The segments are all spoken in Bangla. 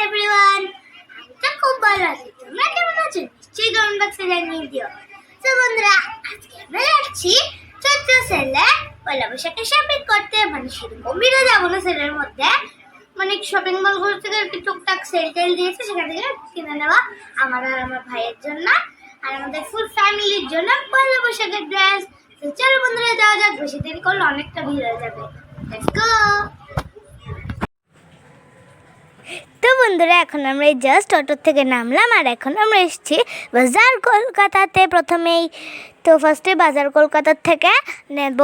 এভরিওয়ান, তো খুব ভালো আছি। তোমরা কেমন আছো? নিশ্চয়ই কমেন্ট বক্সে জানিয়ে দিও। তো বন্ধুরা, আজকে আমরা যাচ্ছি চৈত্র সেলে পয়লা বৈশাখে শপিং করতে। মানে সেরকম ভিড়ে যাবো না সেলের মধ্যে, মানে শপিং মলগুলো থেকে একটু টুকটাক সেল টেল দিয়েছে, সেখান থেকে কিনে নেওয়া আমার আর আমার ভাইয়ের জন্য আর আমাদের ফুল ফ্যামিলির জন্য পয়লা বৈশাখের ড্রেস। তো চলো বন্ধুরা যাওয়া যাক, বেশি দেরি করলে অনেকটা ভিড় হয়ে যাবে। Let's go. তো বন্ধুরা, এখন আমরা এই জাস্ট অটো থেকে নামলাম আর এখন আমরা এসেছি বাজার কলকাতাতে। প্রথমেই তো ফার্স্টে বাজার কলকাতার থেকে নেব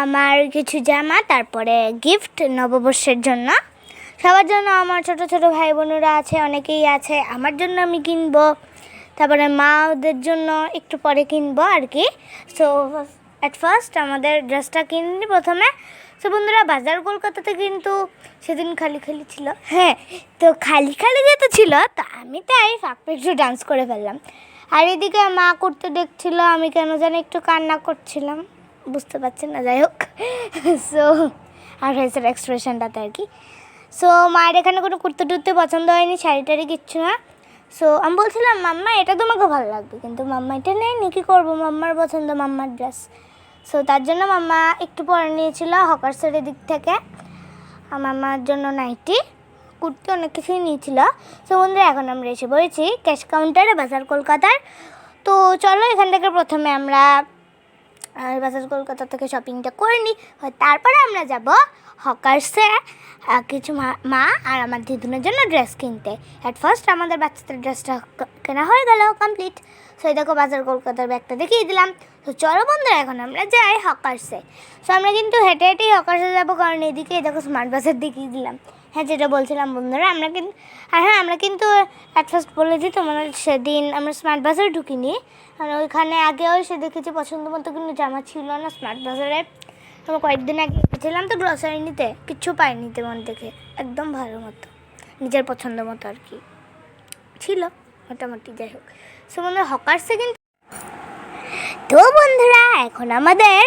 আমার কিছু জামা, তারপরে গিফট নববর্ষের জন্য সবার জন্য। আমার ছোট ছোট ভাই বোনেরা আছে, অনেকেই আছে, আমার জন্য আমি কিনবো, তারপরে মাদের জন্য একটু পরে কিনবো আর কি। সো অ্যাট ফার্স্ট আমাদের ড্রেসটা কিনি প্রথমে। তো বন্ধুরা, বাজার কলকাতাতে কিন্তু সেদিন খালি খালি ছিল। হ্যাঁ, তো খালি খালি যেহেতু ছিল, তো আমি তাই ফাঁকটা একটু ডান্স করে ফেললাম। আর এদিকে মা করতে দেখছিল, আমি কেন জানি একটু কান্না করছিলাম, বুঝতে পারছেন না, যাই হোক। সো আর হয়েছে এক্সপ্রেশনটাতে আর কি। সো মায়ের এখানে কোনো কুর্তে টুর্তে পছন্দ হয়নি, শাড়ি টাড়ি কিচ্ছু না। সো আমি বলছিলাম মাম্মা এটা তোমাকে ভালো লাগবে, কিন্তু মাম্মা এটা নেয়নি, কী করবো, মাম্মার পছন্দ, মাম্মার ড্রেস। সো তার জন্য মাম্মা একটু পরে নিয়েছিল হকার্সের দিক থেকে মাম্মার জন্য নাইটি, কুর্তি, অনেক কিছুই নিয়েছিল। সো বন্ধুরা, এখন আমরা এসে পড়েছি ক্যাশ কাউন্টারে বাজার কলকাতার। তো চলো এখান থেকে প্রথমে আমরা বাজার কলকাতা থেকে শপিংটা করে নিই, তারপরে আমরা যাব হকার্সে কিছু মা আর আমার দিদুনের জন্য ড্রেস কিনতে। অ্যাট ফার্স্ট আমাদের বাচ্চাদের ড্রেসটা কেনা হয়ে গেল কমপ্লিট। সো এই দেখো বাজার কলকাতার ব্যাগটা দেখিয়ে দিলাম। তো চলো বন্ধুরা, এখন আমরা যাই হকার্সে। সো আমরা কিন্তু হেঁটে হেঁটেই হকার্সে যাবো, কারণ এদিকে দেখো স্মার্ট বাজার দেখিয়ে দিলাম। হ্যাঁ, যেটা বলছিলাম বন্ধুরা, আমরা কিন্তু আমরা কিন্তু অ্যাট ফার্স্ট বলেছি তোমাদের, সেদিন আমরা স্মার্ট বাজার ঢুকিনি, আর ওইখানে আগেও এসে দেখেছি পছন্দ মতো কিন্তু জামা ছিল না স্মার্ট বাজারে। আমরা কয়েকদিন আগে গেছিলাম তো গ্রসারি নিতে, কিচ্ছু পাইনি তেমন দেখে, একদম ভালো মতো নিজের পছন্দ মতো আর কি ছিল মোটামুটি, যাই হোক। সো বন্ধুরা, হকার্সে কিন্তু তো বন্ধুরা এখন আমাদের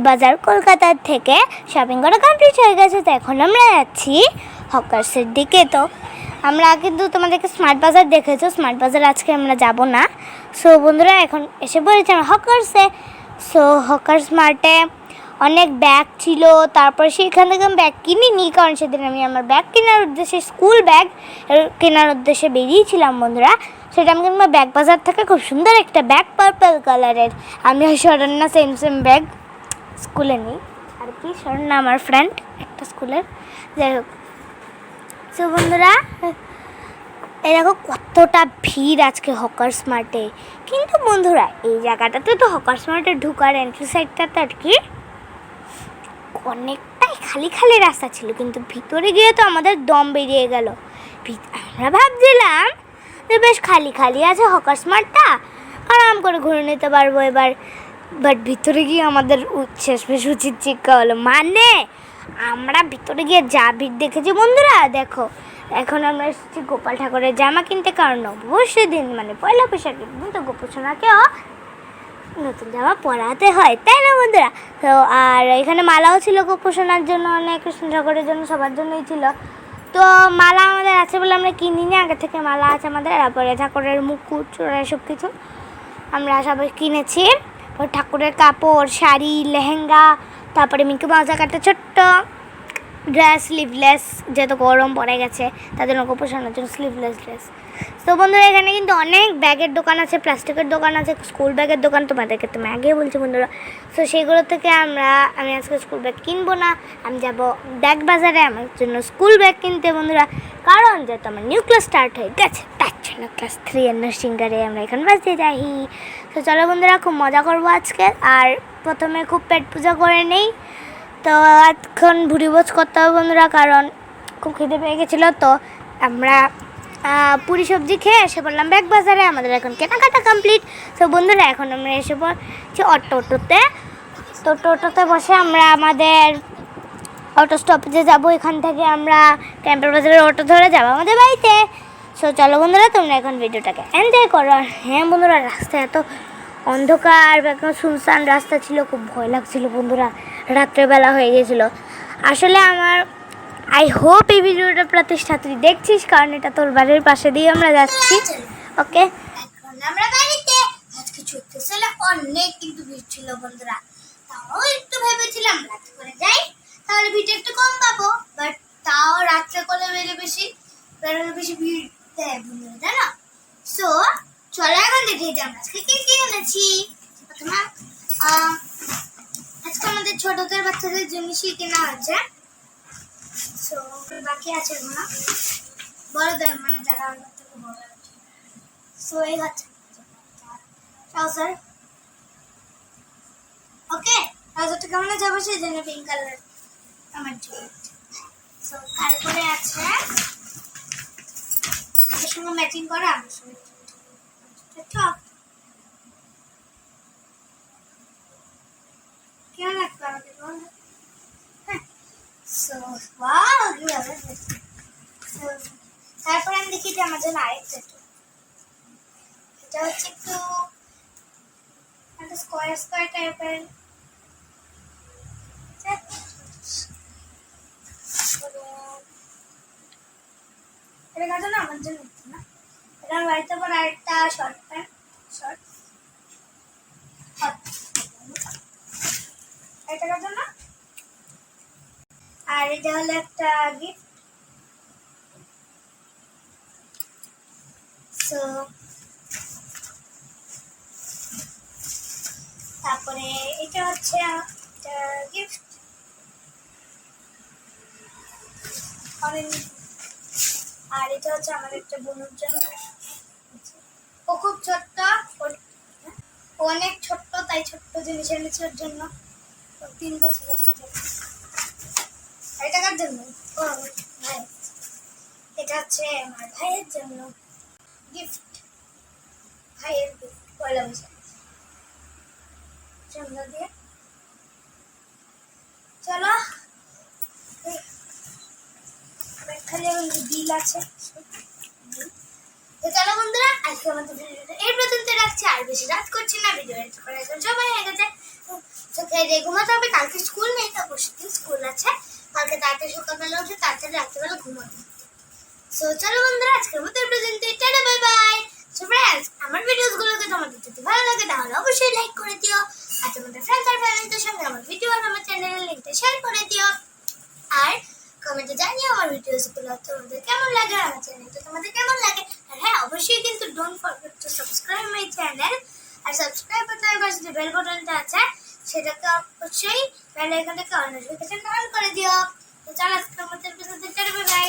বাজার কলকাতার থেকে শপিং করা কমপ্লিট হয়ে গেছে। তো এখন আমরা যাচ্ছি হকার্সের দিকে। তো আমরা কিন্তু তোমাদেরকে স্মার্ট বাজার দেখেছো, স্মার্ট বাজার আজকে আমরা যাব না। সো বন্ধুরা, এখন এসে পড়েছি আমরা হকার্সে। সো হকার্স মার্টে অনেক ব্যাগ ছিল, তারপর সেইখান থেকে আমি ব্যাগ কিনিনি, কারণ সেদিন আমি আমার ব্যাগ কেনার উদ্দেশ্যে, স্কুল ব্যাগ কেনার উদ্দেশ্যে বেরিয়েছিলাম বন্ধুরা। সেটা আমি কিন্তু ব্যাগ বাজার থেকে খুব সুন্দর একটা ব্যাগ, পার্পল কালারের, আমি আর শরণ্যা সেম সেম ব্যাগ স্কুলে নিই আর কি। শরণ্যা আমার ফ্রেন্ড একটা স্কুলের, যাই হোক। সো বন্ধুরা, এই দেখো কতটা ভিড় আজকে হকার্স মার্টে। কিন্তু বন্ধুরা, এই জায়গাটাতে তো হকার্স মার্টে ঢুকার এন্ট্রি সাইডটাতে আর কি অনেকটাই খালি খালি রাস্তা ছিল, কিন্তু ভিতরে গিয়ে তো আমাদের দম বেরিয়ে গেল। আমরা ভাবছিলাম যে বেশ খালি খালি আছে হকার্স মার্টটা, আরাম করে ঘুরে নিতে পারবো এবার, বাট ভিতরে গিয়ে আমাদের শেষমেশ উচিত শিক্ষা হলো। মানে আমরা ভিতরে গিয়ে যা ভিড় দেখেছি বন্ধুরা, দেখো এখন আমরা এসেছি গোপাল ঠাকুরের জামা কিনতে, কারণ অবশ্যই দিন মানে পয়লা বৈশাখের দিন তো গোপোষণাকেও নতুন জামা পরাতে হয়, তাই না বন্ধুরা? তো আর এখানে মালাও ছিল গোপোষণার জন্য, অনেক কৃষ্ণ ঠাকুরের জন্য, সবার জন্যই ছিল। তো মালা আমাদের আছে বলে আমরা কিনিনি, আগে থেকে মালা আছে আমাদের, তারপরে ঠাকুরের মুকুট সব কিছু আমরা সবাই কিনেছি। ঠাকুরের কাপড়, শাড়ি, লেহেঙ্গা, তারপরে মিকি মাউসের একটা ছোট্ট ড্রেস, স্লিভলেস, যেহেতু গরম পড়ে গেছে তার জন্য গোপোষণার জন্য স্লিভলেস ড্রেস। তো বন্ধুরা, এখানে কিন্তু অনেক ব্যাগের দোকান আছে, প্লাস্টিকের দোকান আছে, স্কুল ব্যাগের দোকান, তোমাদেরকে তো আমি আগেই বলছি বন্ধুরা। সো সেইগুলো থেকে আমি আজকে স্কুল ব্যাগ কিনবো না, আমি যাব ব্যাগ বাজারে আমার জন্য স্কুল ব্যাগ কিনতে বন্ধুরা, কারণ যেহেতু আমার নিউ ক্লাস স্টার্ট হয়ে গেছে, তার জন্য ক্লাস 3 এর নার্সিংগারে আমরা এখন বাজতে যাই। তো চলো বন্ধুরা, খুব মজা করবো আজকে। আর প্রথমে খুব পেট পূজা করে নেই, তো এখন ভুড়ি ভোজ করতে হবে বন্ধুরা, কারণ খুব খিদে পেয়ে গেছিলো। তো আমরা পুরি সবজি খেয়ে এসে পড়লাম ব্যাগ বাজারে, আমাদের এখন কেনাকাটা কমপ্লিট। তো বন্ধুরা, এখন আমরা এসে পড়ছি অটোতে। তো টোটোতে বসে আমরা আমাদের অটো স্টপেজে যাব, এখান থেকে আমরা ক্যাম্পের বাজারের অটো ধরে যাবো আমাদের বাড়িতে। সো চলো বন্ধুরা, তোমরা এখন ভিডিওটাকে এনজয় করো। আর হ্যাঁ বন্ধুরা, রাস্তায় এত অন্ধকার, একদম শুনশান রাস্তা ছিল, খুব ভয় লাগছিল বন্ধুরা, রাত্রেবেলা হয়ে গেছিলো। আসলে আই হোপ এই ভিডিওটা প্রতিষ্ঠা তুই দেখছিস, কারণ এটা তোর বাড়ির পাশে দিয়ে আমরা যাচ্ছি। ওকে, এখন আমরা বাড়িতে। আজকে ছুটতে চলে অনেক কিন্তু ভিড় ছিল বন্ধুরা, তাও একটু ভেবেছিলাম রাত করে যাই, তাহলে ভিড় একটু কম পাবো। বাট তাও রাত্রে করে বেরোলে বেশি ভিড় দেয় বন্ধুরা, তাই না? সো চলো এখন দেখি যে আমরা আজকে কি কি এনেছি। প্রথমে আজকে আমাদের ছোটদের বাচ্চাদের জিনিসই কেনা হয়েছে। সো বাকি আছে না বড়দের, মানে যারা আমার থেকে বড় আছে। সো এই হচ্ছে ট্রাউজার। ওকে, ট্রাউজারটা কেমন যাবে সেই জন্য পিঙ্ক কালার আমার জন্য। সো তারপরে আছে এর সঙ্গে ম্যাচিং করা আমার সঙ্গে টপ। কেমন লাগবে আমাকে বল? সো ওয়াও, তারপরে আমি দেখি যে আমার জন্য আরেকটা, এটা হচ্ছে একটু স্কোয়ার স্কোয়ার টাইপের। এটা কাজে না আমার জন্য না, এটা বাড়িতে পর আরেকটা শর্ট প্যান্ট, শর্ট এটা কাজে না। আর এটা হলো একটা গিফট। সো তারপরে এটা হচ্ছে একটা গিফট আর এটা হচ্ছে আমার একটা বোনের জন্য। ও খুব ছোট্ট, ও অনেক ছোট্ট, তাই ছোট্ট জিনিস এনেছে ওর জন্য। 3 বছর এটা কার জন্য? ও ভাই, এটা হচ্ছে আমার ভাইয়ের জন্য গিফট। ভাইয়ের গিফট পয়লা বৈশাখ জন্য দিয়ে। চলো খালি বিল আছে। চলো বন্ধুরা, আজকে আমাদের ভিডিওটা এই পর্যন্ত রাখছি, আর বেশি রাত করছি না। ভিডিও এডিট করে এখন সবাই হয়ে গেছে, ঘুমাতে হবে। কালকে স্কুল নেই, তো পরশুদিন স্কুল আছে। কালকে তাড়াতাড়ি সকালবেলা উঠে তাড়াতাড়ি রাত্রেবেলা ঘুমাতে। সো চলো বন্ধুরা, আজকের মতো এই পর্যন্ত। Tata, bye bye. So friends, আমার ভিডিওসগুলোকে তোমাদের যদি ভালো লাগে তাহলে অবশ্যই লাইক করে দিও, আর তোমাদের ফ্রেন্ডস আর ফ্যামিলিদের সঙ্গে আমার ভিডিও আর আমার চ্যানেলের লিঙ্কটা শেয়ার করে দিও। আর কমেন্টে জানিও আমার ভিডিওসগুলো তোমাদের কেমন লাগে, আমার চ্যানেলটা তোমাদের কেমন লাগে। আর হ্যাঁ, অবশ্যই কিন্তু don't forget to subscribe my channel. আর সাবস্ক্রাইব বাটনের পাশে যে বেল বাটনটা আছে সেটাকে অবশ্যই বেল আইকনটাকে অন নোটিফিকেশন অন করে দিও। তো চলো আজকের মতো এপিসোডে টাটা, বাই বাই।